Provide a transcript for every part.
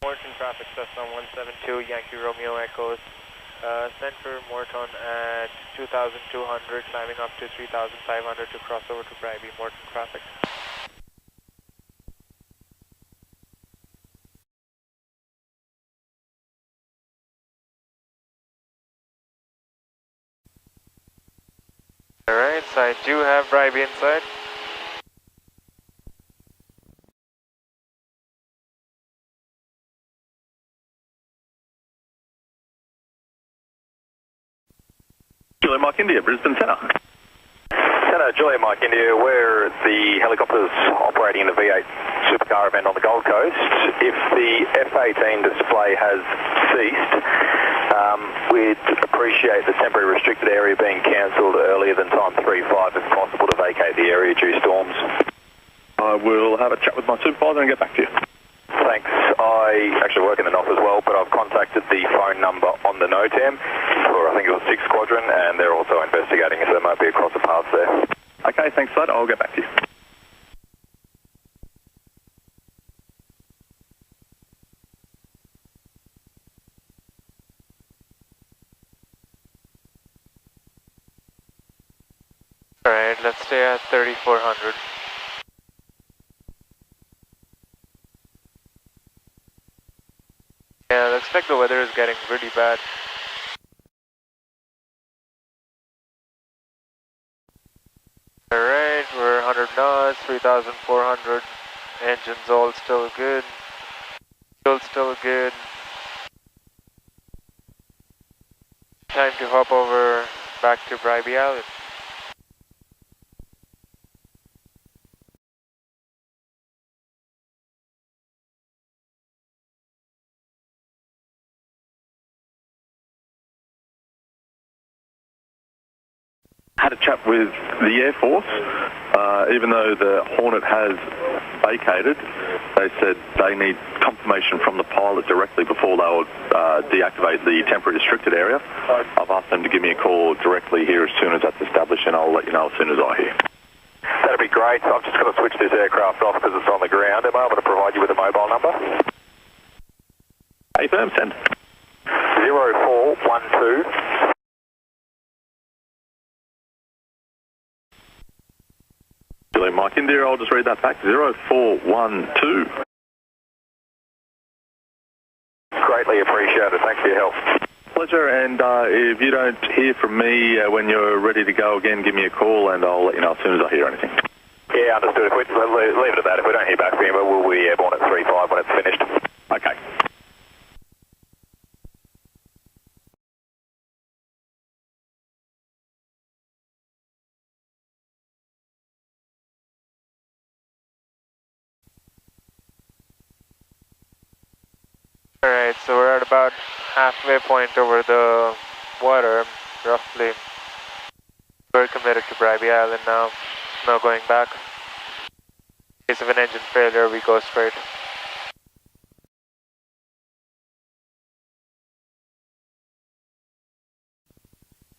Moreton traffic, Cessna 172, Yankee Romeo Echoes. Center Moreton at 2,200, climbing up to 3,500 to cross over to Bribey. Moreton traffic. Alright, so I do have Bribey inside. Juliet Mike India, Brisbane Centre. Centre, Juliet Mike India, we're the helicopters operating in the V8 supercar event on the Gold Coast. If the F-18 display has ceased, we'd appreciate the temporary restricted area being cancelled earlier than time 35 if possible to vacate the area due storms. I will have a chat with my supervisor and get back to you. Thanks. I actually work in the NOF as well, but I've contacted the phone number on the NOTAM for I think it was 6th Squadron, and they're also investigating, so there might be a cross of paths there. Okay, thanks for that. I'll get back to you. Alright, let's stay at 3,400. Yeah, looks like the weather is getting really bad. Alright, we're 100 knots, 3,400. Engines all still good. Fuel still good. Time to hop over back to Bribey Island. Had a chat with the Air Force. Even though the Hornet has vacated, they said they need confirmation from the pilot directly before they would deactivate the temporary restricted area. I've asked them to give me a call directly here as soon as that's established, and I'll let you know as soon as I hear. That'd be great. I'm just going to switch this aircraft off because it's on the ground. Am I able to provide you with a mobile number? Hey, firm, send. 0412. Juliet Mike India, I'll just read that back. 0412. Greatly appreciated. Thanks for your help. Pleasure, and if you don't hear from me when you're ready to go again, give me a call and I'll let you know as soon as I hear anything. Yeah, understood. If we leave it at that. If we don't hear back from you, we'll be airborne at 35 when it's finished. Okay. Alright, so we're at about halfway point over the water, roughly. We're committed to Bribey Island now. No going back. In case of an engine failure, we go straight.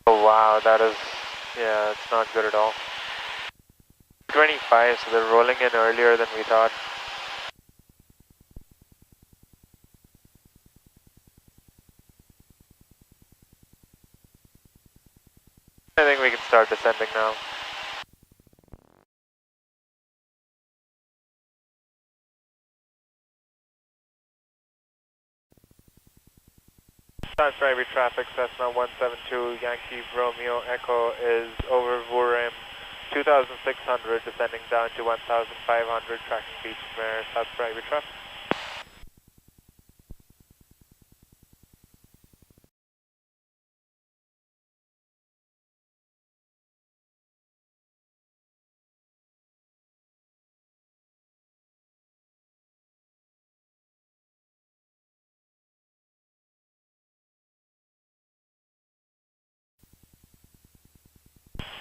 Oh wow, that is, yeah, it's not good at all. 25, so they're rolling in earlier than we thought. I think we can start descending now. South Bribey traffic, Cessna 172, Yankee Romeo Echo is over Wurim, 2,600, descending down to 1,500, tracking Beach Mare, South Bribey traffic.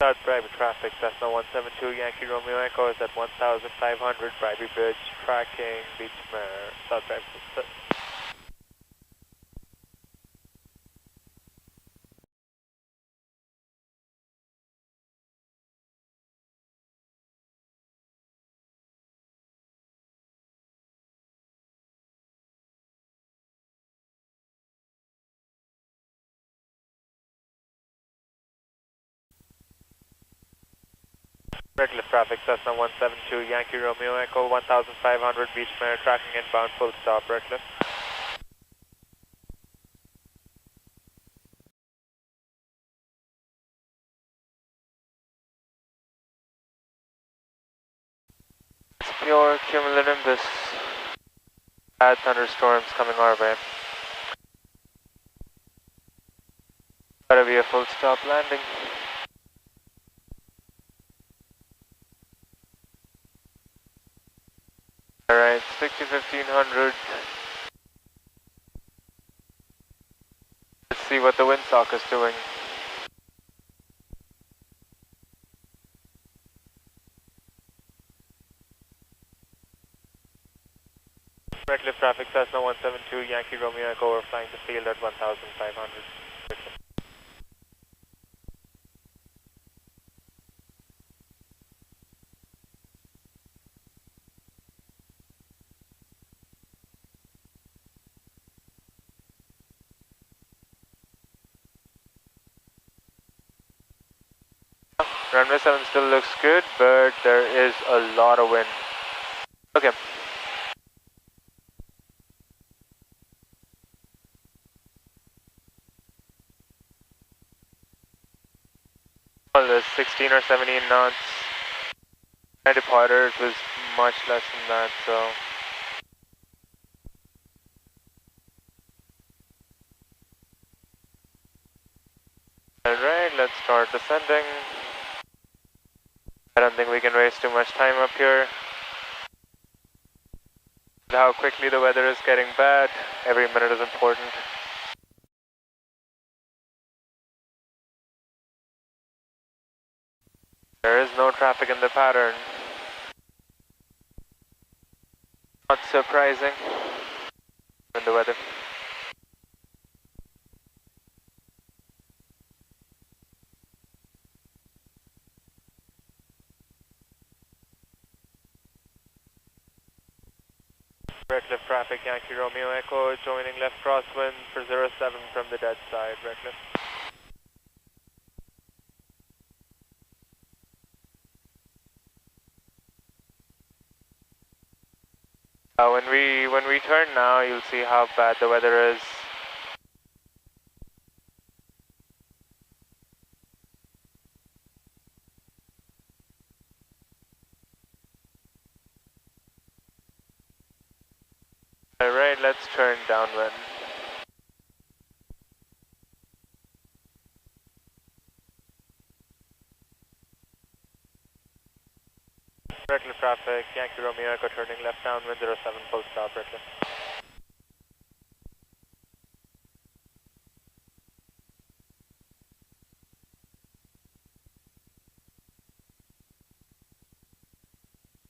South Bribey traffic, Cessna 172, Yankee Romeo Echo is at 1,500, Bribey Bridge, tracking Beach Mare, South Bribey. Redcliffe traffic, Cessna 172, Yankee Romeo Echo 1500, Beachmare, tracking inbound, full stop, Redcliffe. It's pure cumulonimbus. Bad thunderstorms coming our way. Gotta be a full stop landing. Alright, 1500. Let's see what the windsock is doing. Redcliffe traffic, Cessna 172, Yankee Romeo Echo, we're flying the field at 1500. Runway 7 still looks good, but there is a lot of wind. Okay. Well, there's 16 or 17 knots. My departure it was much less than that, so. Alright, let's start descending. I don't think we can waste too much time up here. With how quickly the weather is getting bad, every minute is important. There is no traffic in the pattern. Not surprising in the weather. Redcliffe traffic, Yankee Romeo Echo, joining left crosswind for 07 from the dead side, Redcliffe. When we turn now, you'll see how bad the weather is. Alright, let's turn downwind. Redcliffe traffic, Yankee Romeo Echo turning left downwind 07 full stop, Redcliffe.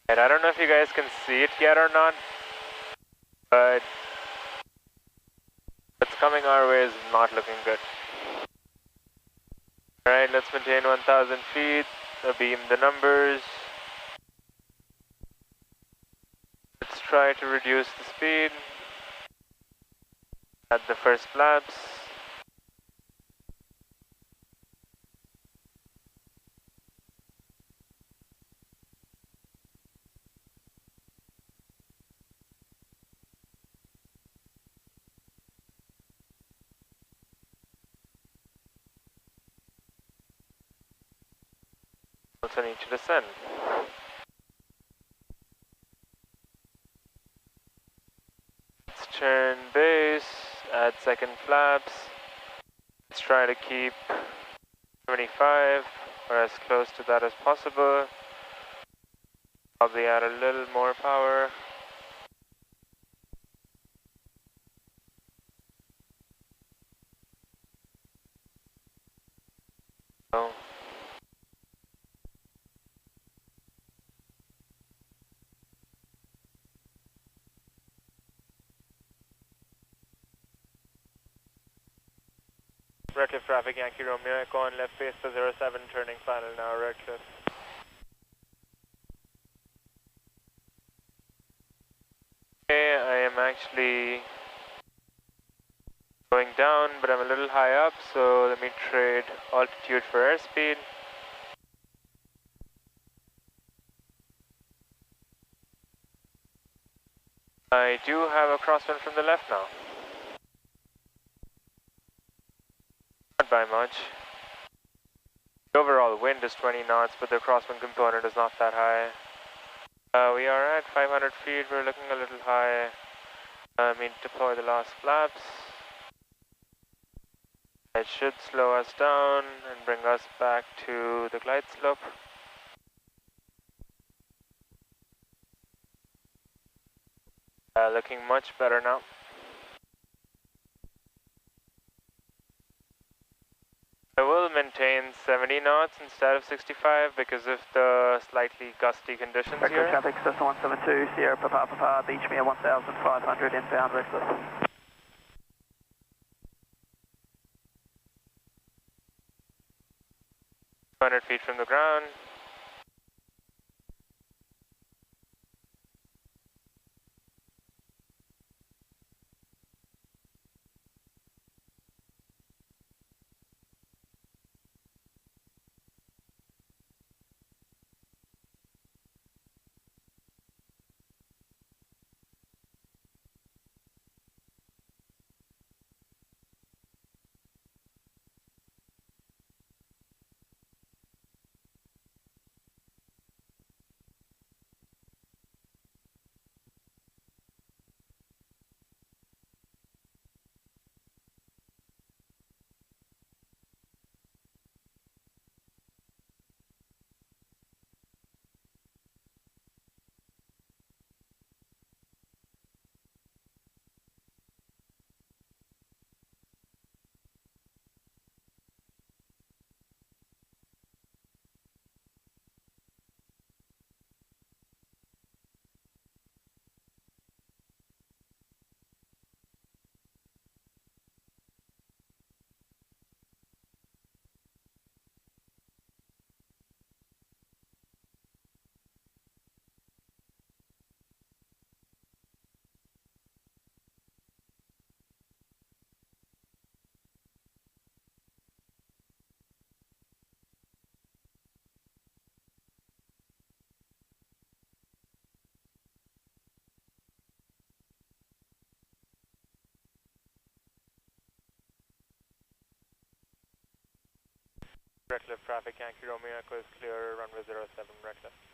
And I don't know if you guys can see it yet or not, but what's coming our way is not looking good. Alright, let's maintain 1000 feet, beam the numbers. Let's try to reduce the speed at the first flaps. Also need to descend. Let's turn base, add second flaps. Let's try to keep 75 or as close to that as possible. Probably add a little more power. So. Redcliffe traffic, Yankee Romeo Echo on left base for 07, turning final now, Redcliffe. Okay, I am actually going down, but I'm a little high up, so let me trade altitude for airspeed. I do have a crosswind from the left now. Not by much. The overall wind is 20 knots, but the crosswind component is not that high. We are at 500 feet, we're looking a little high. Deploy the last flaps. It should slow us down and bring us back to the glide slope. Looking much better now. I will maintain 70 knots instead of 65 because of the slightly gusty conditions here. Traffic, Cessna 172, Sierra Papa, beach me at 1,500 inbound Redcliffe. 200 feet from the ground. Redcliffe traffic, Yankee Romeo Echo is clear, runway 07 Redcliffe.